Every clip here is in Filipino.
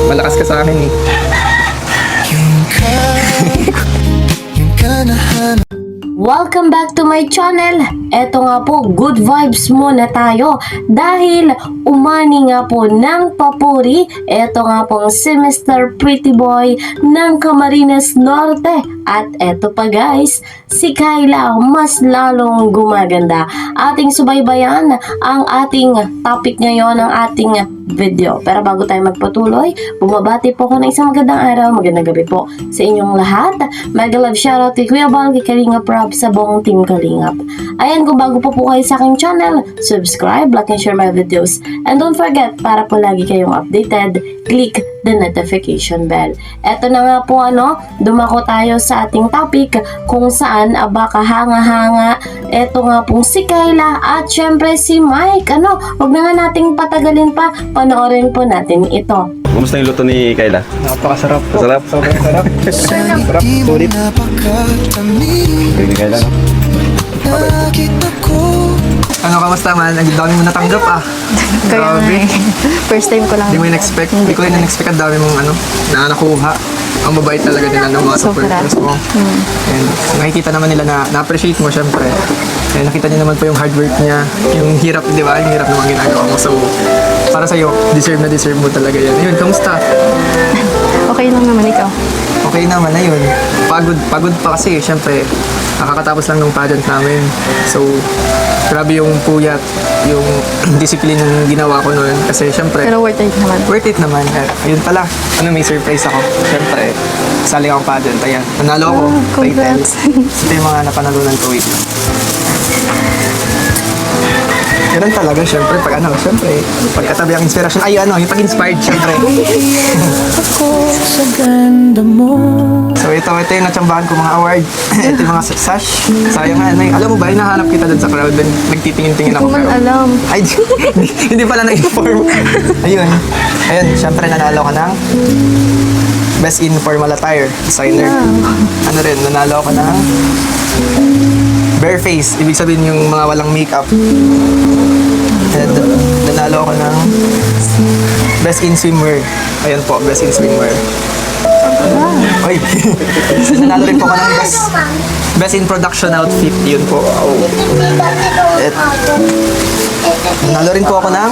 Malakas ka sa akin eh. Welcome back to my channel. Eto nga po, good vibes muna tayo dahil umani nga po ng papuri. Eto nga po si Mr. Pretty Boy ng Camarines Norte. At eto pa guys, si Kyla mas lalong gumaganda. Ating subaybayan ang ating topic ngayon, ang ating video. Pero bago tayo magpatuloy, bumabati po ako ng isang magandang araw, magandang gabi po sa inyong lahat. Mega love shoutout kay Kuya Bal, kay Kalingap Rob, sa buong team Kalingap. Ayan, kung bago po kayo sa aking channel, subscribe, like, and share my videos. And don't forget, para po lagi kayong updated, click the notification bell. Eto na nga po dumako tayo sa ating topic kung saan kahanga-hanga. Eto nga pong si Kyla at syempre si Mike. Wag na nga nating patagalin pa, panoorin po natin ito. Kumusta yung luto ni Kyla? Napakasarap po. Masarap? Sobrang sarap. Sarap. Sulit. Ni Kyla, no? Kamusta man? Ang dami mo natanggap Kaya nga eh. First time ko lang. Hindi mo in-expect. Hindi ko rin in-expect ang dami mong na nakuha. Ang mabait talaga nila ng mga supporters mo. And nakikita naman nila na na-appreciate mo syempre. And nakita niyo naman po yung hard work niya. Yung hirap, di ba? Yung hirap naman ginagawa mo. So, para sa'yo, deserve na deserve mo talaga yan. Ayun, kamusta? Okay lang naman ikaw. Okay naman, ayun. Pagod pa kasi, syempre, nakakatapos lang ng pageant namin. So, grabe yung puyat, yung discipline ng ginawa ko noon. Kasi, syempre, Pero worth it naman. worth it naman. Ayun pala, may surprise ako. Syempre, sali akong pageant. Ayan, nanalo ako. Congrats. Ito yung mga napanalunan ko. Wait lang. Ganun talaga, syempre, syempre, pagkatabi ang inspiration. Ay, yung pag-inspired, syempre. So, ito yung natsambahan ko mga award. Ito yung mga sash. Sayang nga, alam mo ba, hinahanap kita dun sa crowd. Then, nagtitingin-tingin ako. Hindi ko man alam. Ay, hindi pala na-inform. Ayun, syempre, nanalo ka ng Best in Formal Attire Designer. Ano rin, nanalo ako ng Bare Face. Ibig sabihin yung mga walang makeup. And nanalo ako ng Best in Swimwear. Ayan po, Best in Swimwear. Ay, nanalo rin po ako ng Best in Production Outfit. Yun po. Nanalo rin po ako ng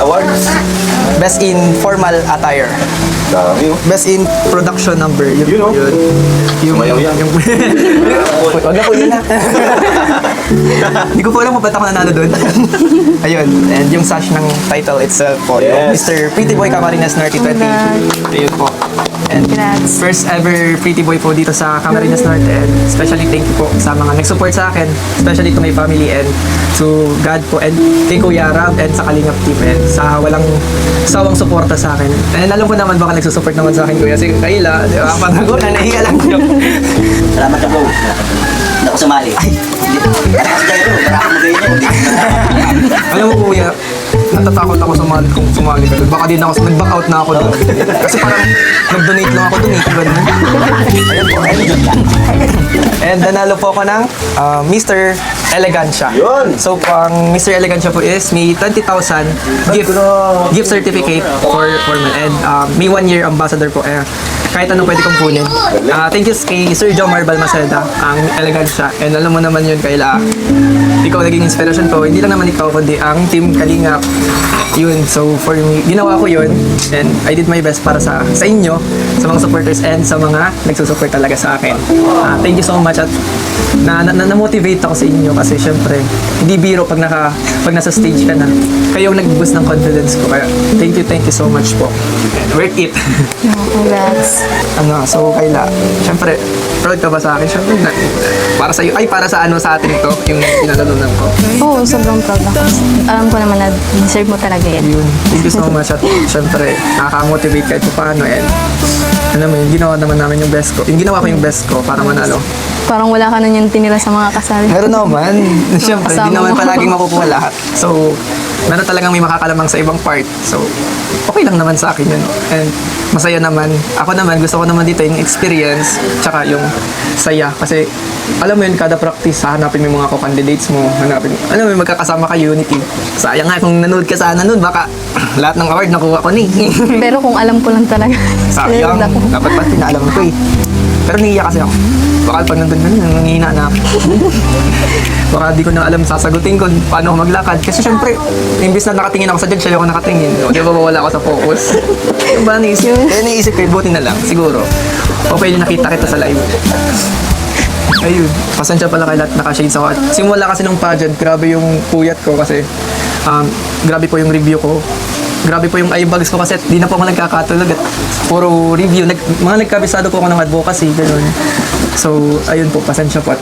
Award? Best in Formal Attire. Dami, oh. Best in Production Number. Yun. Sumayaw yan. Wag na po yun na. Hindi ko po alam kung ba't ako nanalo doon. Ayun. And yung sash ng title itself po. Yung Yes. Mr. Pretty Boy Camarines Norte 20. Ayun po. And Congrats. first ever Pretty Boy po dito sa Camarines Norte. And especially thank you po sa mga nag-support sa akin. Especially to my family and to God po. And kay Kuya Rab and sa Kalingap team. And sa walang sawang suporta sa akin. And alam ko naman baka nagsusupport naman sa akin Kuya. Si Kayla, di ba? Patago na nahiya lang. Salamat ka bro. Hindi ako sumali. Ay, hindi ako kayo. Para ako magayon. Alam mo Kuya, natatakot ako kung sumali ka doon. Baka din ako, nag-back out na ako doon. Kasi parang nag-donate lang ako doon eh. Ganun. And nanalo po ako ng Mr. Elegancia. Yun! So, ang Mr. Elegancia po is may 20,000 gift certificate for men. And may 1 year ambassador po. Kahit anong pwede kong kunin. Thank you kay Sir Joe Marbal Maceda, ang Elegancia. And alam mo naman yun, Kayla, ikaw naging inspiration ko. Hindi lang naman ikaw, kundi ang team Kalingap. Yun, so for me, ginawa ko yun. And I did my best para sa inyo, sa mga supporters, and sa mga nagsusupport talaga sa akin. Thank you so much at na-motivate ako sa inyo kasi syempre, hindi biro pag nasa stage ka na. Kayo ang nag-boost ng confidence ko. Kaya thank you so much po. And worth it. Congrats. So Kayla, syempre, proud ka ba sa akin? Syempre, para sa iyo, para sa atin ito, yung pinanalunan ko. Oo, sobrang proud ako. Alam ko naman na deserve mo talaga yan. Yun. Thank you so much at syempre, nakaka-motivate kahit paano and alam mo yun, ginawa naman namin yung best ko. Yung ginawa ko yung best ko para manalo. Parang wala ka na yung tinira sa mga kasali. Meron naman. Siyempre, hindi naman palaging makukuha lahat. So, meron talagang may makakalamang sa ibang part. So, okay lang naman sa akin yun. And masaya naman. Ako naman, gusto ko naman dito yung experience, tsaka yung saya. Kasi, alam mo yun, kada practice, hanapin mo yung mga co-candidates mo, hanapin, alam mo yun, magkakasama ka unity. Sayang nga, kung nanood ka sana nun, baka lahat ng award nakuha ko ni. Pero kung alam ko lang talaga. Sayang, sinunod ako. dapat pa pinaalam ko eh. Pero naiiyak kasi ako. Baka pag nandun ka na, nangihina na ako. Baka di ko na alam sasagutin ko paano ako maglakad. Kasi syempre, imbis na nakatingin ako sa judge, ayaw ko nakatingin. O, di ba mawala ako sa focus? Yung ba naisip? Kaya naisip ko, buti na lang, siguro. O pwede nakita kita sa live. Ayun, pasensya pala kay lahat naka-shades ako. At simula kasi nung pageant, grabe yung puyat ko kasi grabe po yung review ko. Grabe po yung eyebags ko kasi di na po ako nagkakatulog at puro review. Mga nagkabisado po ako ng advocacy, gano'n. So, ayun po, pasensya po at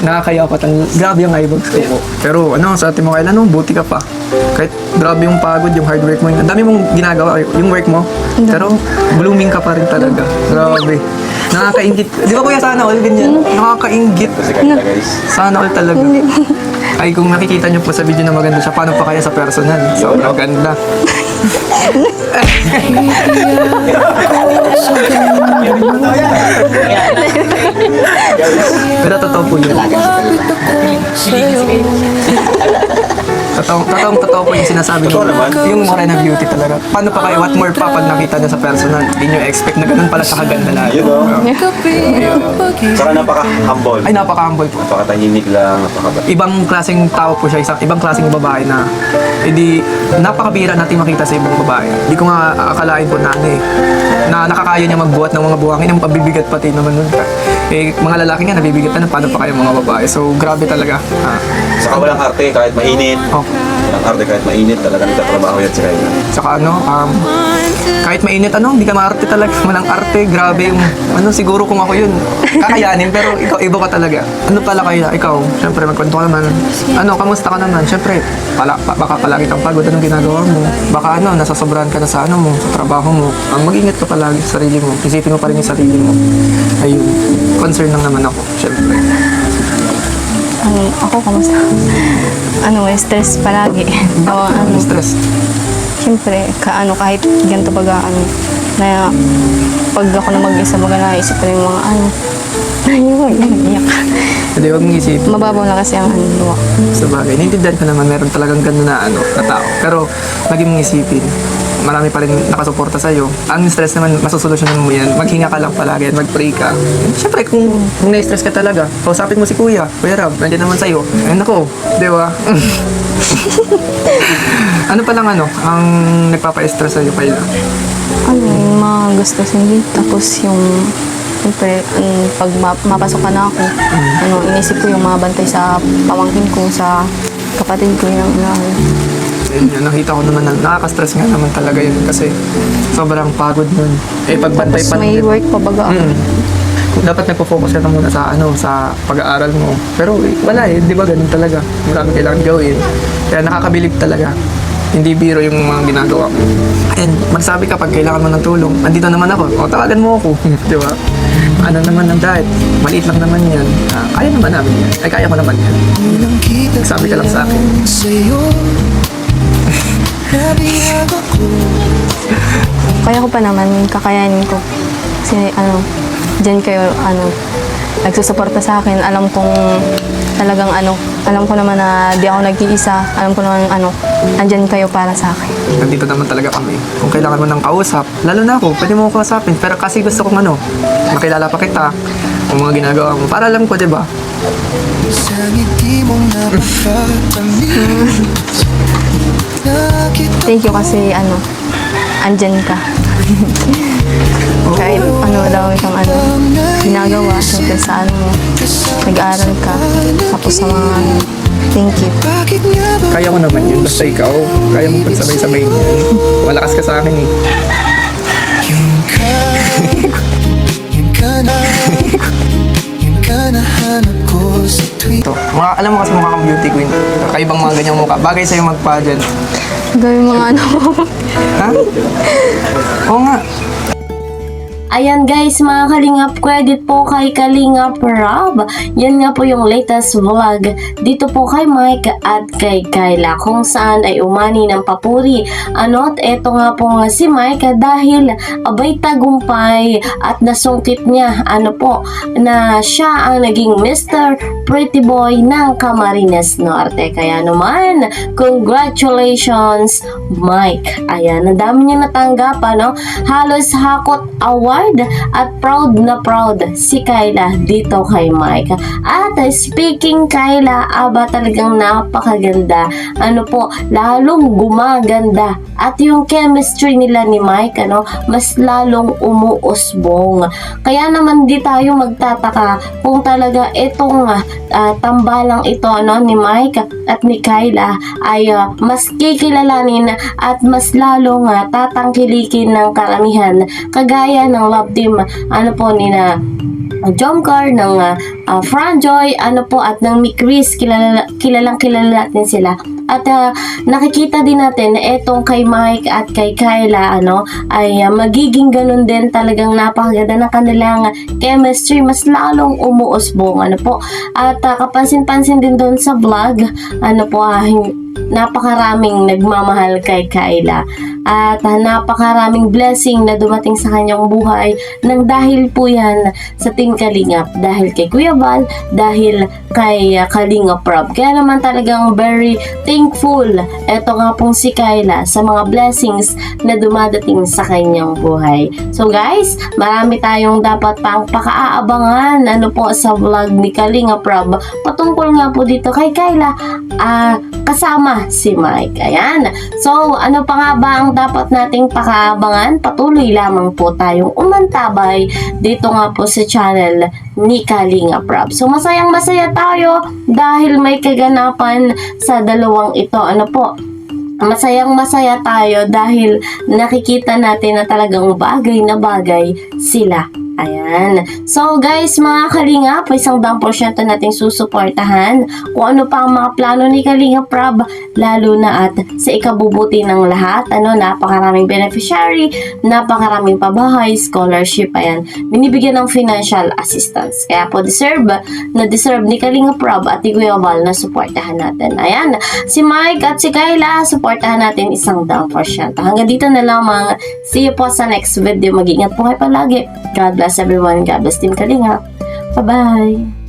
nakakaya po. Grabe yung eyebags ko po. Pero ano, sa atin mo kailan, buti ka pa. Kahit grabe yung pagod, yung hard work mo. Ang dami mong ginagawa, yung work mo. Pero blooming ka pa rin talaga. Grabe. Nakakaingit. Di ba kuya, sana all ganyan? Nakakaingit. Kasi kanila guys. Sana all talaga. Ay, kung nakikita niyo po sa video na maganda siya, paano pa kaya sa personal? Sobrang maganda. Pero totoo po yun. Totoo po yung sinasabi niyo. Totoo naman. Yung Morena Beauty talaga. Paano pa kayo, what more pa pag nakita niya sa personal? Hindi niyo expect na ganun pala siya kaganda lahat. Yun o. Saka napaka-humble. Ay, napaka-humble po. Napakatahimik lang, Ibang klaseng tao po siya, ibang klaseng babae na hindi napakabira natin makita sa ibang babae. Hindi ko nga akalain po na ano eh, na nakakaya niya magbuhat ng mga buhangin, ng pabibigat pati naman nun. Eh, mga lalaki nga nabibigat na, paano pa kayo mga babae? So, grabe talaga. Saka walang arte kahit mainit. Oh. Walang arte kahit mainit. Talaga nagtatrabaho yan si Kayla. Saka kahit mainit, hindi ka maarte talaga. Walang arte, grabe yung, siguro kung ako yun, kakayanin, pero ikaw, iba ka talaga. Ano pala kaya, ikaw, syempre, magkwento ka naman. Kamusta ka naman? Syempre, baka palagi kang pagod, anong ginagawa mo? Baka nasasobrahan ka na sa sa trabaho mo. Mag-ingat ka palagi sa sarili mo. Isipin mo pa rin yung sarili mo. Ayun, concern lang naman ako, syempre. Ako, kamusta? Stress palagi. Stress. Siyempre, kahit ganito pag na pag ako na mag-isa baga naisip ko na yung mga iyak. Hindi, huwag mong isipin. Mababaw na kasi ang luwa. Sa bagay, naiintindihan ko naman, meron talagang gano'n na tao. Pero, lagi mong isipin, marami pa rin nakasuporta sa'yo. Ang stress naman, masusolusyonan mo yan. Maghinga ka lang palagi at mag-pray ka. Siyempre, kung na-stress ka talaga, kausapin mo si Kuya Rab, nandiyan naman sa'yo. Ayun ako, di ba? Ano pa lang ang nagpapa-stress sa'yo, Kayla? Yung mga gastusin din. Tapos yung, siyempre, pag mapasok ka na ako, inisip ko yung mga bantay sa pamangkin ko, sa kapatid ko, yung Ayun, nakita ko naman na nakaka-stress nga naman talaga yun kasi sobrang pagod nun. Pagbantay tapos pa may work pa baga ako. Dapat nagpo-focus ka na muna sa pag-aaral mo. Pero wala di ba ganun talaga. Marami kailangan gawin. Kaya nakakabilib talaga. Hindi biro yung mga ginagawa mo. And magsabi ka pag kailangan mo ng tulong, andito naman ako. O, tawagan mo ako. Di ba? Ano naman ang diet? Maliit lang naman yan. Kaya naman namin yan. Ay, kaya ko naman yan. Sabi ka lang sa akin. Kaya ko pa naman, kakayanin ko. Kasi dyan kayo, nagsusuporta sa akin. Alam kong talagang alam ko naman na di ako nag-iisa. Alam ko naman andyan kayo para sa akin. Nandito naman talaga kami. Kung kailangan mo ng kausap, lalo na ako, pwede mo ako kausapin. Pero kasi gusto kong makilala pa kita. Kung mga ginagawa mo. Para alam ko, di ba? Thank you kasi andyan ka. Kahit daw itong ginagawa tungkol sa mo, nag-aaral ka, tapos sa mga thank you. Kaya ko naman yun. Basta ikaw, kaya mo pagsabay-sabay niyan. Malakas ka sa akin eh. Alam mo kasi mukha kang beauty queen. Kakaibang mga ganyang mukha. Bagay sa'yo mag-pageant. Gawin mga Ha? Oo nga. Ayan guys, mga Kalingap, credit po kay Kalingap Rob. Yan nga po yung latest vlog dito po kay Mike at kay Kyla, kung saan ay umani ng papuri. At eto nga po nga si Mike dahil abay tagumpay at nasungkit niya na siya ang naging Mr. Pretty Boy ng Camarines Norte. Kaya naman, congratulations Mike. Ayan, ang dami niya natanggap, halos hakot award at proud na proud si Kyla dito kay Mike. At speaking Kyla, talagang napakaganda. Lalong gumaganda. At yung chemistry nila ni Mike, mas lalong umuusbong. Kaya naman di tayo magtataka kung talaga itong tambalang ito ni Mike at ni Kyla ay mas kikilalanin at mas lalong tatangkilikin ng karamihan, kagaya ng love team nina Jomcar, ng Franjoy, at ng Mikris. Kilalang kilala natin sila. At nakikita din natin na etong kay Mike at kay Kyla ay magiging ganun din. Talagang napakaganda ng kanilang chemistry, mas lalong umuusbong at kapansin-pansin din doon sa vlog napakaraming nagmamahal kay Kyla at napakaraming blessing na dumating sa kanyang buhay nang dahil po yan sa Team Kalingap, dahil kay Kuya Val, dahil kay Kalingap Rob. Kaya naman talagang very thankful eto nga pong si Kyla sa mga blessings na dumadating sa kanyang buhay. So guys, marami tayong dapat pang pakaabangan sa vlog ni Kalingap Rob patungkol nga po dito kay Kyla kasama si Mike. Ayan. So, ano pa nga ba ang dapat nating pakaabangan? Patuloy lamang po tayong umantabay dito nga po sa channel ni Kalingap Rob. So, masayang masaya tayo dahil may kaganapan sa dalawang ito. Masayang masaya tayo dahil nakikita natin na talagang bagay na bagay sila. Ayan. So guys, mga Kalingap, isang 10% nating susuportahan kung ano pa ang mga plano ni Kalingap Rob, lalo na at sa ikabubuti ng lahat. Napakaraming beneficiary, napakaraming pabahay, scholarship, binibigyan ng financial assistance. Kaya po deserve ni Kalingap Rob at ni Kuya Val na suportahan natin. Ayan, si Mike at si Kyla, suportahan natin isang 10%. Hanggang dito na lamang. See you po sa next video. Mag-ingat po kayo palagi. God bless everyone. God bless Team Kalingap. Bye-bye.